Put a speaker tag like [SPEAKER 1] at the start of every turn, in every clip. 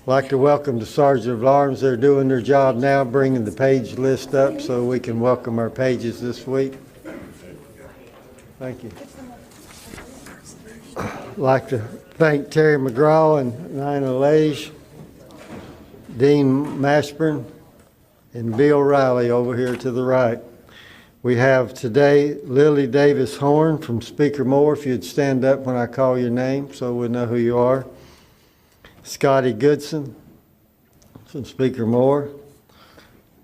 [SPEAKER 1] I'd like to welcome the Sergeant of Arms. They're doing their job now, bringing the page list up so we can welcome our pages this week. Thank you. I'd like to thank Terry McGraw and Nina Lage, Dean Mashburn, and Bill Riley over here to the right. We have today Lily Davis Horn from Speaker Moore. If you'd stand up when I call your name so we know who you are. Scotty Goodson from Speaker Moore.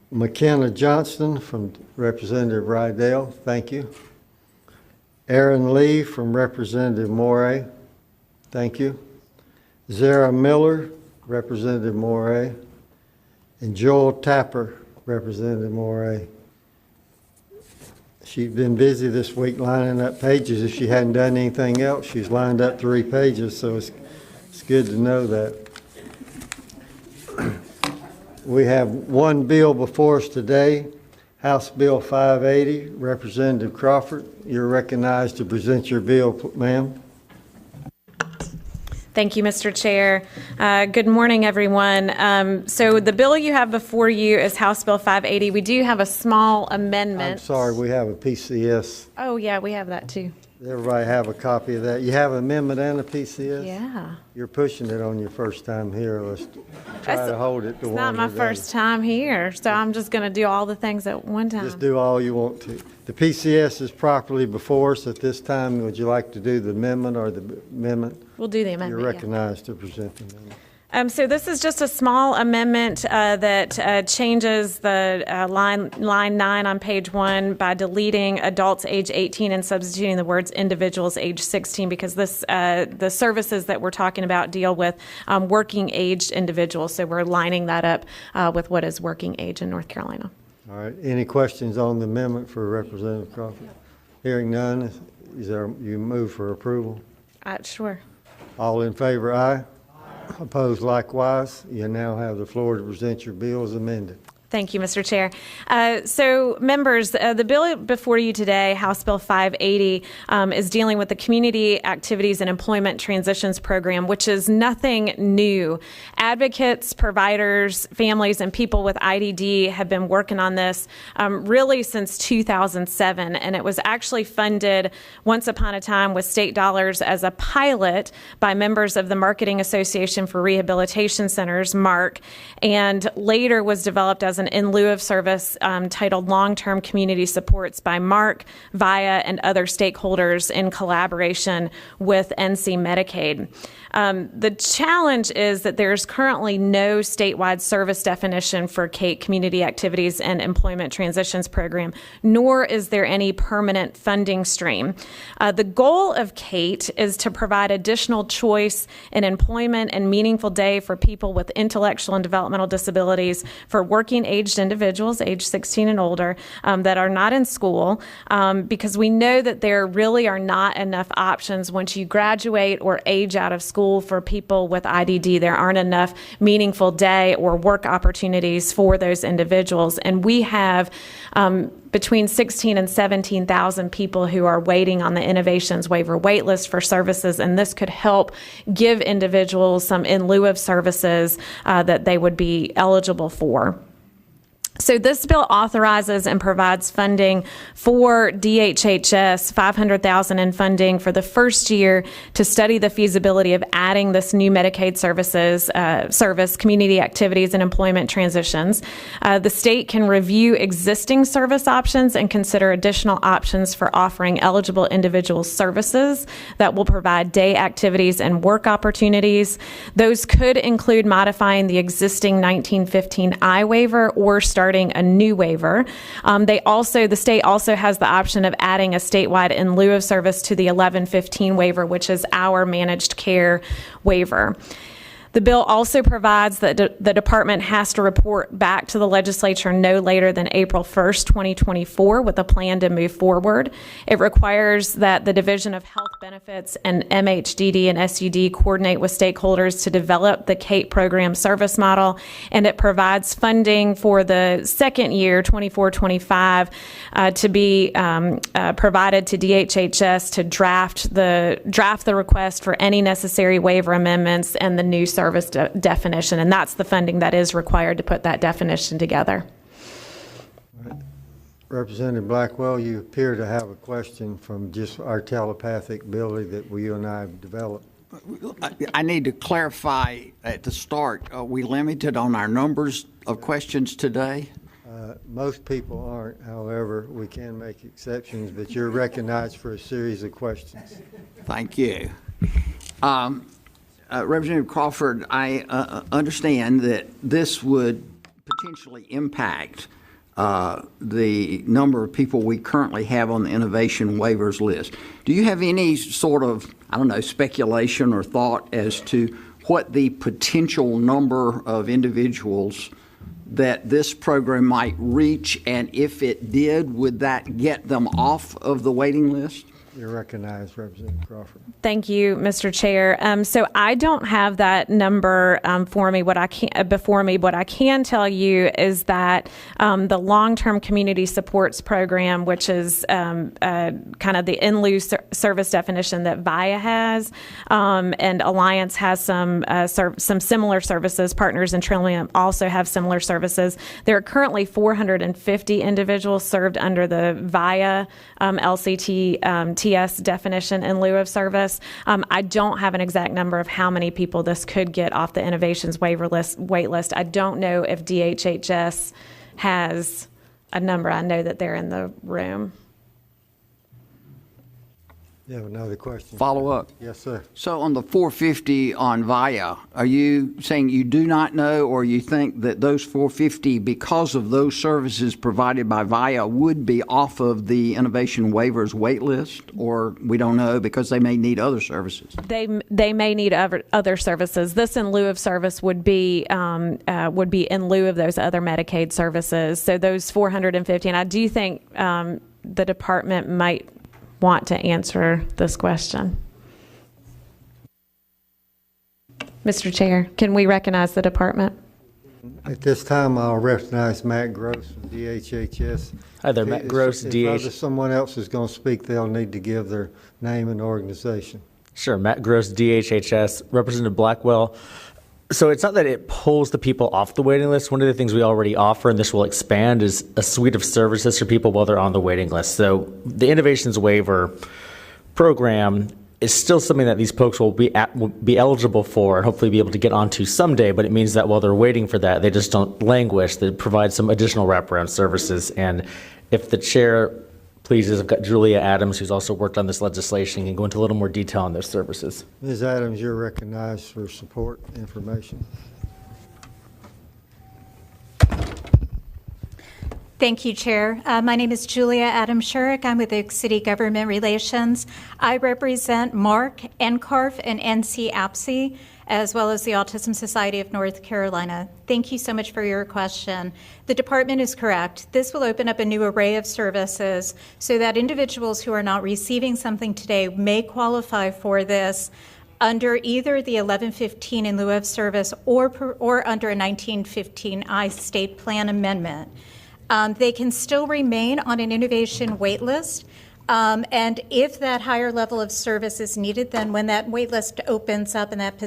[SPEAKER 1] McKenna Johnston from Representative Rydell. Thank you. Aaron Lee from Representative Moray. Thank you. Zara Miller, Representative Moray. And Joel Tapper, Representative Moray. She's been busy this week lining up pages. If she hadn't done anything else, she's lined up 3 pages, so it's good to know that. We have one bill before us today, House Bill 580. Representative Crawford, you're recognized to present your bill, ma'am.
[SPEAKER 2] Thank you, Mr. Chair. Good morning, everyone. So the bill you have before you is House Bill 580. We do have a small amendment.
[SPEAKER 1] I'm sorry, we have a PCS.
[SPEAKER 2] Oh, yeah, we have that too.
[SPEAKER 1] Everybody have a copy of that. You have an amendment and a PCS?
[SPEAKER 2] Yeah.
[SPEAKER 1] You're pushing it on your first time here. Let's try to hold it to one.
[SPEAKER 2] It's not my first time here, so I'm just going to do all the things at one time.
[SPEAKER 1] Just do all you want to. The PCS is properly before us at this time. Would you like to do the amendment or the amendment?
[SPEAKER 2] We'll do the amendment.
[SPEAKER 1] You're recognized to present the amendment.
[SPEAKER 2] So this is just a small amendment that changes the line 9 on page 1 by deleting adults age 18 and substituting the words individuals age 16, because this the services that we're talking about deal with working aged individuals. So we're lining that up with what is working age in North Carolina.
[SPEAKER 1] All right. Any questions on the amendment for Representative Crawford? Hearing none, you move for approval?
[SPEAKER 2] Sure.
[SPEAKER 1] All in favor, aye. Opposed likewise. You now have the floor to present your bill as amended.
[SPEAKER 2] Thank you, Mr. Chair. So, members, the bill before you today, House Bill 580, is dealing with the Community Activities and Employment Transitions Program, which is nothing new. Advocates, providers, families, and people with IDD have been working on this really since 2007, and it was actually funded once upon a time with state dollars as a pilot by members of the Marketing Association for Rehabilitation Centers, MARC, and later was developed as an in lieu of service titled Long-Term Community Supports by MARC, VIA, and other stakeholders in collaboration with NC Medicaid. The challenge is that there's currently no statewide service definition for CATE, Community Activities and Employment Transitions Program, nor is there any permanent funding stream. The goal of CATE is to provide additional choice in employment and meaningful day for people with intellectual and developmental disabilities, for working aged individuals, age 16 and older, that are not in school, because we know that there really are not enough options once you graduate or age out of school for people with IDD. There aren't enough meaningful day or work opportunities for those individuals. And we have between 16 and 17,000 people who are waiting on the Innovations Waiver waitlist for services, and this could help give individuals some in lieu of services that they would be eligible for. So this bill authorizes and provides funding for DHHS, $500,000 in funding for the first year to study the feasibility of adding this new Medicaid service, Community Activities and Employment Transitions. The state can review existing service options and consider additional options for offering eligible individuals services that will provide day activities and work opportunities. Those could include modifying the existing 1915 I waiver or starting a new waiver. The state also has the option of adding a statewide in lieu of service to the 1115 waiver, which is our managed care waiver. The bill also provides that the department has to report back to the legislature no later than April 1st, 2024 with a plan to move forward. It requires that the Division of Health Benefits and MHDD and SUD coordinate with stakeholders to develop the CATE program service model, and it provides funding for the second year, 24-25, to be provided to DHHS to draft the request for any necessary waiver amendments and the new service service definition, and that's the funding that is required to put that definition together.
[SPEAKER 1] Representative Blackwell, you appear to have a question from just our telepathic ability that you and I have developed.
[SPEAKER 3] I need to clarify at the start, are we limited on our numbers of questions today?
[SPEAKER 1] Most people aren't, however, we can make exceptions, but you're recognized for a series of questions.
[SPEAKER 3] Thank you. Representative Crawford, I understand that this would potentially impact the number of people we currently have on the innovation waivers list. Do you have any sort of, I don't know, speculation or thought as to what the potential number of individuals that this program might reach, and if it did, would that get them off of the waiting list?
[SPEAKER 1] You're recognized, Representative Crawford.
[SPEAKER 2] Thank you, Mr. Chair. So I don't have that number before me. What I can tell you is that the long-term community supports program, which is kind of the in lieu service definition that VIA has, and Alliance has some similar services. Partners in Trillium also have similar services. There are currently 450 individuals served under the VIA LCT TS definition in lieu of service. I don't have an exact number of how many people this could get off the innovations waiver list, wait list. I don't know if DHHS has a number. I know that they're in the room.
[SPEAKER 1] You have another question?
[SPEAKER 3] Follow up.
[SPEAKER 1] Yes, sir.
[SPEAKER 3] So on the 450 on VIA, are you saying you do not know, or you think that those 450, because of those services provided by VIA, would be off of the innovation waivers wait list, or we don't know because they may need other services?
[SPEAKER 2] They may need other services. This in lieu of service would be in lieu of those other Medicaid services. So those 450, and I do think the department might want to answer this question. Mr. Chair, can we recognize the department?
[SPEAKER 1] At this time, I'll recognize Matt Gross from DHHS.
[SPEAKER 4] Hi there, Matt Gross,
[SPEAKER 1] If someone else is going to speak, they'll need to give their name and organization.
[SPEAKER 4] Sure, Matt Gross, DHHS, Representative Blackwell. So it's not that it pulls the people off the waiting list. One of the things we already offer, and this will expand, is a suite of services for people while they're on the waiting list. So the Innovations Waiver program is still something that these folks will be eligible for and hopefully be able to get onto someday, but it means that while they're waiting for that, they just don't languish. They provide some additional wraparound services. And if the chair pleases, I've got Julia Adams, who's also worked on this legislation, and go into a little more detail on those services.
[SPEAKER 1] Ms. Adams, you're recognized for support information.
[SPEAKER 5] Thank you, Chair. My name is Julia Adams-Shurik. I'm with the City Government Relations. I represent MARC, NCARF, and NC-APSI, as well as the Autism Society of North Carolina. Thank you so much for your question. The department is correct. This will open up a new array of services so that individuals who are not receiving something today may qualify for this under either the 1115 in lieu of service or under a 1915I state plan amendment. They can still remain on an innovation wait list. And if that higher level of service is needed, then when that wait list opens up and that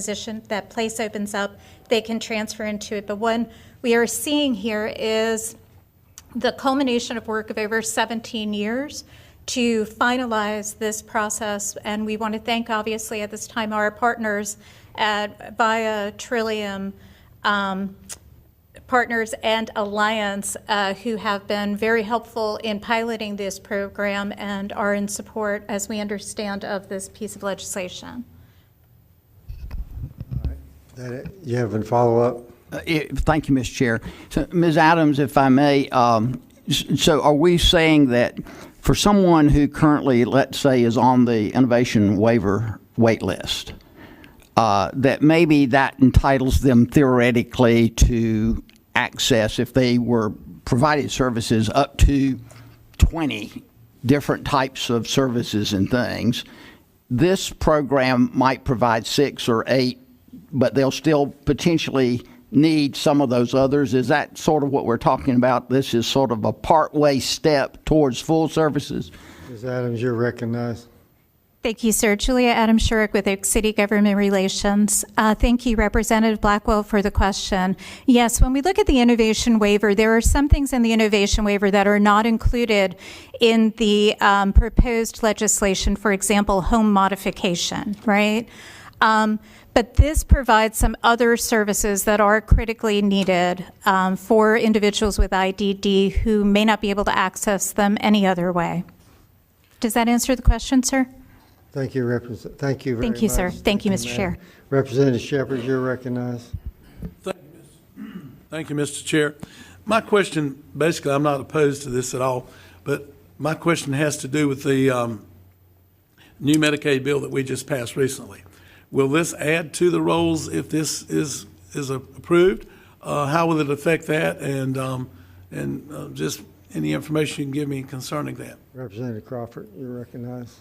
[SPEAKER 5] place opens up, they can transfer into it. But what we are seeing here is the culmination of work of over 17 years to finalize this process. And we want to thank, obviously, at this time, our partners at VIA, Trillium, Partners and Alliance, who have been very helpful in piloting this program and are in support, as we understand, of this piece of legislation.
[SPEAKER 1] All right. You have a follow-up?
[SPEAKER 3] Thank you, Ms. Chair. So, Ms. Adams, if I may, so are we saying that for someone who currently, let's say, is on the innovation waiver wait list, that maybe that entitles them theoretically to access, if they were provided services, up to 20 different types of services and things? This program might provide 6 or 8, but they'll still potentially need some of those others. Is that sort of what we're talking about? This is sort of a partway step towards full services?
[SPEAKER 1] Ms. Adams, you're recognized.
[SPEAKER 5] Thank you, sir. Julia Adam Shurik with Oak City Government Relations. Thank you, Representative Blackwell, for the question. Yes, when we look at the innovation waiver, there are some things in the innovation waiver that are not included in the proposed legislation, for example, home modification, right? But this provides some other services that are critically needed for individuals with IDD who may not be able to access them any other way. Does that answer the question, sir?
[SPEAKER 1] Thank you, Thank you very much.
[SPEAKER 5] Thank you, sir. Thank you, Mr. Chair.
[SPEAKER 1] Representative Shepherd, you're recognized.
[SPEAKER 6] Thank you, Mr. Chair. My question, basically, I'm not opposed to this at all, but my question has to do with the new Medicaid bill that we just passed recently. Will this add to the rolls if this is approved? How will it affect that? And just any information you can give me concerning that.
[SPEAKER 1] Representative Crawford, you're recognized.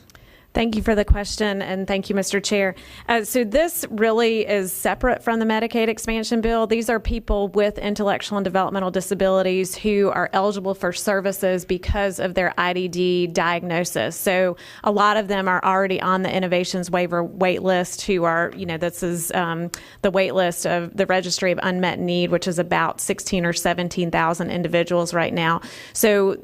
[SPEAKER 2] Thank you for the question, and thank you, Mr. Chair. So this really is separate from the Medicaid expansion bill. These are people with intellectual and developmental disabilities who are eligible for services because of their IDD diagnosis. So a lot of them are already on the innovations waiver wait list who are, this is the wait list of the Registry of Unmet Need, which is about 16 or 17,000 individuals right now. So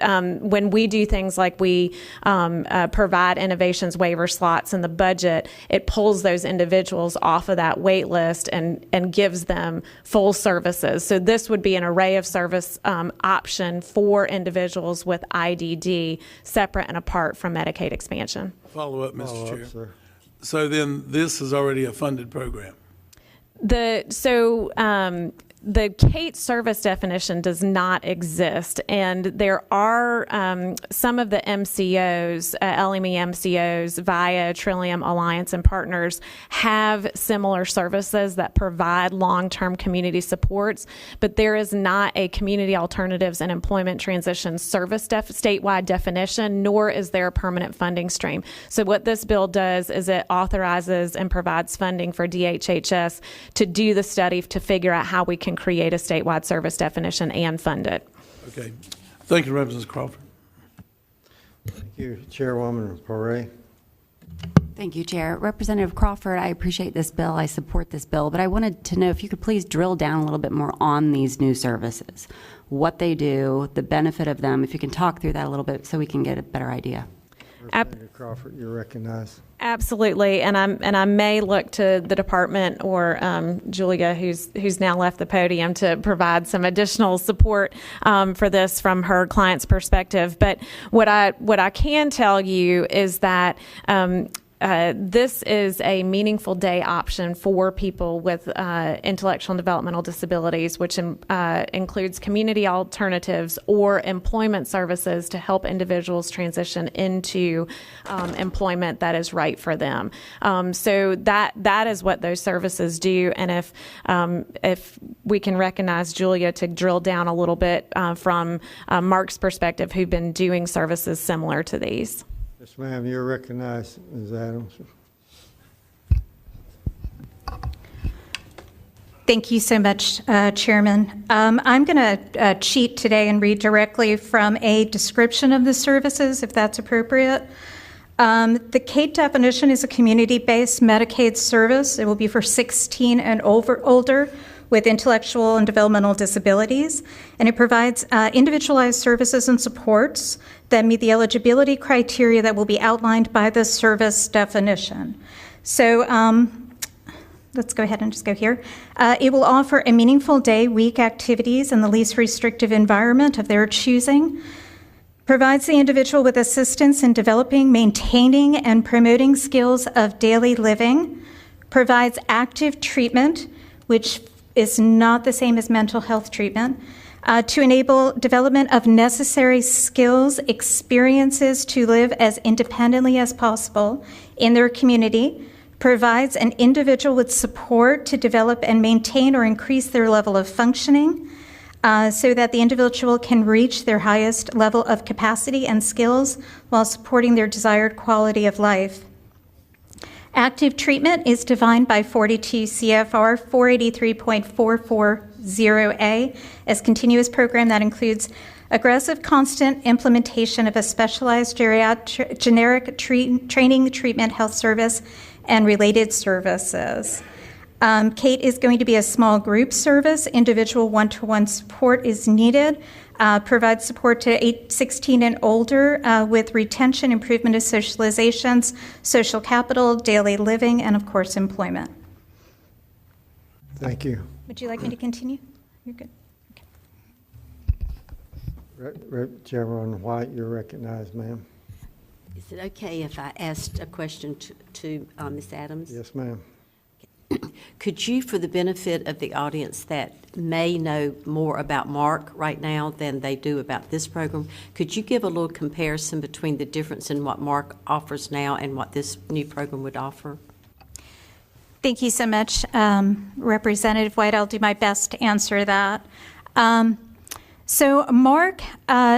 [SPEAKER 2] when we do things like we provide innovations waiver slots in the budget, it pulls those individuals off of that wait list and gives them full services. So this would be an array of service option for individuals with IDD, separate and apart from Medicaid expansion.
[SPEAKER 6] Follow up, Mr. Chair.
[SPEAKER 1] Sir.
[SPEAKER 6] So then this is already a funded program.
[SPEAKER 2] The CATE service definition does not exist, and there are some of the MCOs, LME MCOs via Trillium Alliance and Partners have similar services that provide long-term community supports, but there is not a community alternatives and employment transition service statewide definition, nor is there a permanent funding stream. So what this bill does is it authorizes and provides funding for DHHS to do the study to figure out how we can create a statewide service definition and fund it.
[SPEAKER 6] Okay. Thank you, Representative Crawford.
[SPEAKER 1] Thank you, Chairwoman Porey.
[SPEAKER 7] Thank you, Chair. Representative Crawford, I appreciate this bill. I support this bill, but I wanted to know if you could please drill down a little bit more on these new services, what they do, the benefit of them, if you can talk through that a little bit so we can get a better idea.
[SPEAKER 1] Representative Crawford, you're recognized.
[SPEAKER 2] Absolutely, and I may look to the department or Julia, who's now left the podium, to provide some additional support for this from her client's perspective. But what I can tell you is that this is a meaningful day option for people with intellectual and developmental disabilities, which includes community alternatives or employment services to help individuals transition into employment that is right for them. So that is what those services do. And if we can recognize Julia to drill down a little bit from Mark's perspective, who've been doing services similar to these.
[SPEAKER 1] Yes, ma'am, you're recognized, Ms. Adams.
[SPEAKER 5] Thank you so much, Chairman. I'm going to cheat today and read directly from a description of the services, if that's appropriate. The CATE definition is a community-based Medicaid service. It will be for 16 and older with intellectual and developmental disabilities, and it provides individualized services and supports that meet the eligibility criteria that will be outlined by the service definition. So let's go ahead and just go here. It will offer a meaningful day, week activities in the least restrictive environment of their choosing, provides the individual with assistance in developing, maintaining, and promoting skills of daily living, provides active treatment, which is not the same as mental health treatment, to enable development of necessary skills, experiences to live as independently as possible in their community, provides an individual with support to develop and maintain or increase their level of functioning so that the individual can reach their highest level of capacity and skills while supporting their desired quality of life. Active treatment is defined by 42 CFR 483.44 0A as continuous program that includes aggressive constant implementation of a specialized generic training, treatment, health service, and related services. Kate is going to be a small group service. Individual one-to-one support is needed. Provides support to 16 and older with retention, improvement of socializations, social capital, daily living, and of course, employment.
[SPEAKER 1] Thank you.
[SPEAKER 5] Would you like me to continue? You're good.
[SPEAKER 1] Chairman White, you're recognized, ma'am.
[SPEAKER 8] Is it okay if I asked a question to Ms. Adams?
[SPEAKER 1] Yes, ma'am.
[SPEAKER 8] Could you, for the benefit of the audience that may know more about MARC right now than they do about this program, could you give a little comparison between the difference in what MARC offers now and what this new program would offer?
[SPEAKER 5] Thank you so much, Representative White. I'll do my best to answer that. So MARC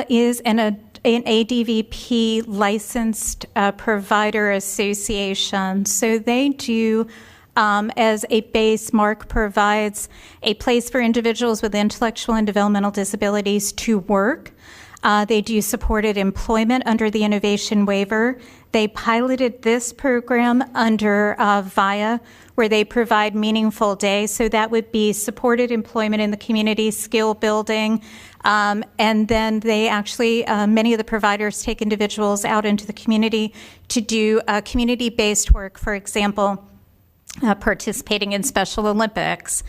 [SPEAKER 5] is an ADVP licensed provider association. So they do, as a base, MARC provides a place for individuals with intellectual and developmental disabilities to work. They do supported employment under the innovation waiver. They piloted this program under VIA, where they provide meaningful day. So that would be supported employment in the community, skill building, and then they actually, many of the providers take individuals out into the community to do community-based work, for example, participating in Special Olympics,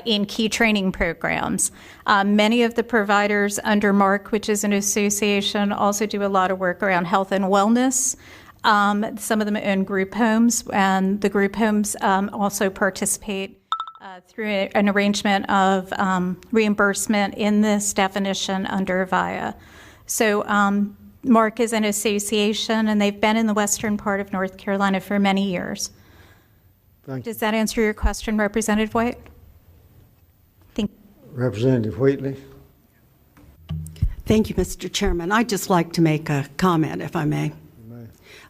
[SPEAKER 5] in key training programs. Many of the providers under MARC, which is an association, also do a lot of work around health and wellness. Some of them own group homes, and the group homes also participate through an arrangement of reimbursement in this definition under VIA. So MARC is an association, and they've been in the western part of North Carolina for many years. Does that answer your question, Representative White?
[SPEAKER 1] Representative Wheatley.
[SPEAKER 9] Thank you, Mr. Chairman. I'd just like to make a comment, if I may.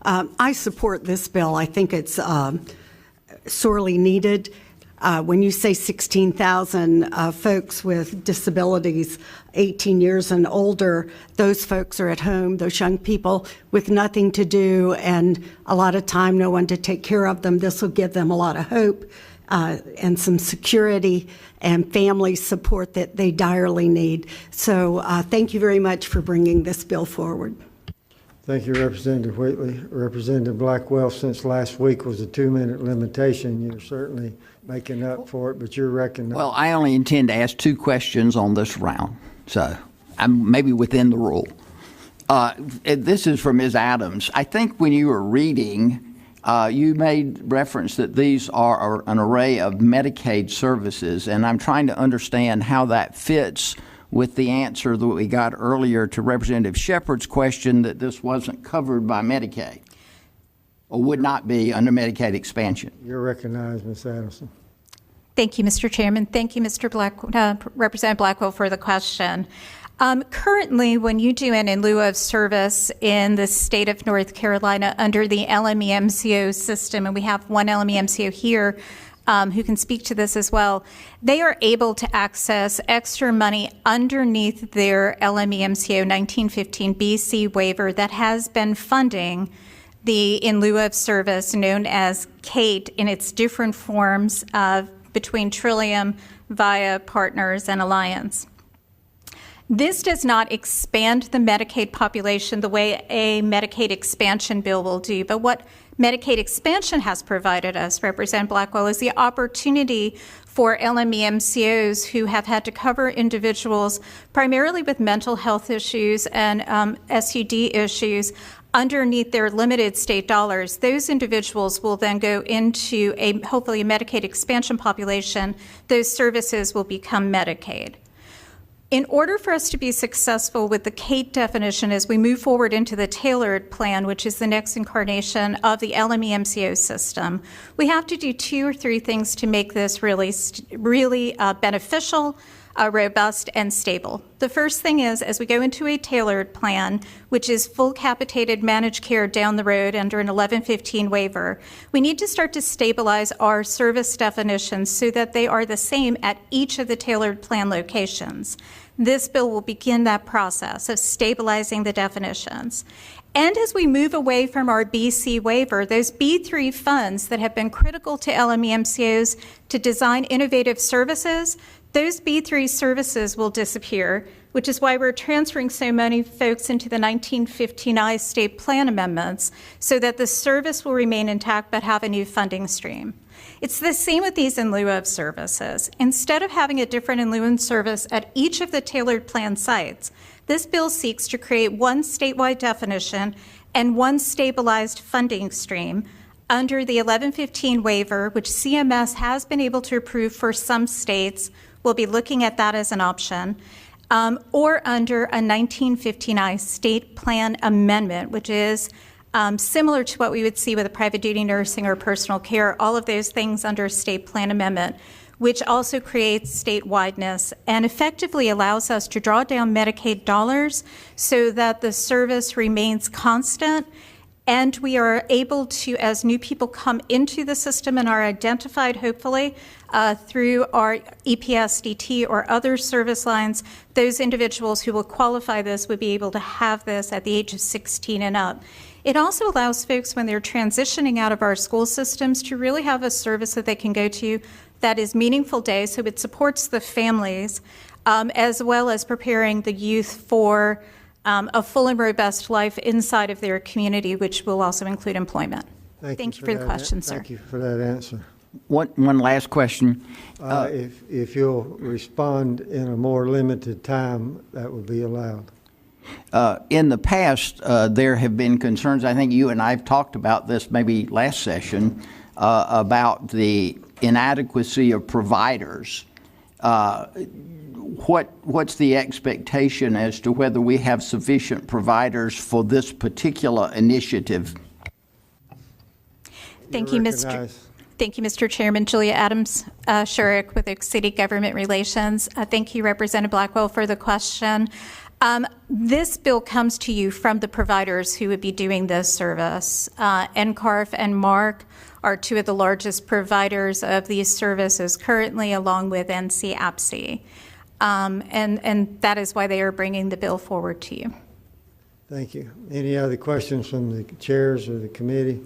[SPEAKER 9] I support this bill. I think it's sorely needed. When you say 16,000 folks with disabilities, 18 years and older, those folks are at home, those young people with nothing to do and a lot of time, no one to take care of them. This will give them a lot of hope and some security and family support that they direly need. So thank you very much for bringing this bill forward.
[SPEAKER 1] Thank you, Representative Wheatley. Representative Blackwell, since last week was a 2-minute limitation, you're certainly making up for it, but you're recognized.
[SPEAKER 3] Well, I only intend to ask 2 questions on this round, so I'm maybe within the rule. This is for Ms. Adams. I think when you were reading, you made reference that these are an array of Medicaid services, and I'm trying to understand how that fits with the answer that we got earlier to Representative Shepherd's question that this wasn't covered by Medicaid or would not be under Medicaid expansion.
[SPEAKER 1] You're recognized, Ms. Adamson.
[SPEAKER 5] Thank you, Mr. Chairman. Thank you, Representative Blackwell, for the question. Currently, when you do an in lieu of service in the state of North Carolina under the LME-MCO system, and we have one LME-MCO here who can speak to this as well, they are able to access extra money underneath their LME-MCO 1915 BC waiver that has been funding the in lieu of service known as CATE in its different forms between Trillium, VIA, Partners, and Alliance. This does not expand the Medicaid population the way a Medicaid expansion bill will do, but what Medicaid expansion has provided us, Representative Blackwell, is the opportunity for LME-MCOs who have had to cover individuals primarily with mental health issues and SUD issues underneath their limited state dollars. Those individuals will then go into hopefully a Medicaid expansion population. Those services will become Medicaid. In order for us to be successful with the CATE definition as we move forward into the tailored plan, which is the next incarnation of the LME-MCO system, we have to do 2 or 3 things to make this really beneficial robust, and stable. The first thing is, as we go into a tailored plan, which is full capitated managed care down the road under an 1115 waiver, we need to start to stabilize our service definitions so that they are the same at each of the tailored plan locations. This bill will begin that process of stabilizing the definitions. And as we move away from our BC waiver, those B3 funds that have been critical to LME-MCOs to design innovative services, those B3 services will disappear, which is why we're transferring so many folks into the 1959 state plan amendments so that the service will remain intact but have a new funding stream. It's the same with these in lieu of services. Instead of having a different in lieu of service at each of the tailored plan sites, this bill seeks to create one statewide definition and one stabilized funding stream under the 1115 waiver, which CMS has been able to approve for some states. We'll be looking at that as an option, or under a 1959 state plan amendment, which is similar to what we would see with a private duty nursing or personal care, all of those things under a state plan amendment, which also creates statewide-ness and effectively allows us to draw down Medicaid dollars so that the service remains constant and we are able to, as new people come into the system and are identified, hopefully, through our EPSDT or other service lines, those individuals who will qualify this would be able to have this at the age of 16 and up. It also allows folks, when they're transitioning out of our school systems, to really have a service that they can go to that is meaningful day, so it supports the families, as well as preparing the youth for a full and robust life inside of their community, which will also include employment. Thank you for the question, sir.
[SPEAKER 1] Thank you for that answer.
[SPEAKER 3] One last question.
[SPEAKER 1] If you'll respond in a more limited time, that would be allowed.
[SPEAKER 3] In the past, there have been concerns, I think you and I have talked about this maybe last session, about the inadequacy of providers. What's the expectation as to whether we have sufficient providers for this particular initiative?
[SPEAKER 5] Thank you, Mr. Chairman. Julia Adams Shurik with Oak City Government Relations. Thank you, Representative Blackwell, for the question. This bill comes to you from the providers who would be doing this service. NCARF and MARC are two of the largest providers of these services currently, along with NC-APSI. And that is why they are bringing the bill forward to you.
[SPEAKER 1] Thank you. Any other questions from the chairs or the committee?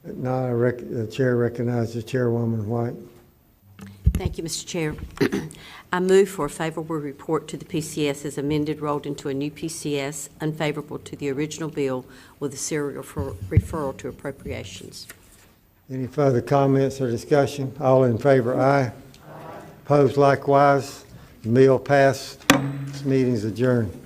[SPEAKER 1] No, the chair recognizes Chairwoman White.
[SPEAKER 8] Thank you, Mr. Chair. I move for a favorable report to the PCS as amended, rolled into a new PCS, unfavorable to the original bill with a serial referral to appropriations.
[SPEAKER 1] Any further comments or discussion? All in favor, aye. Opposed likewise. The bill passed. This meeting is adjourned.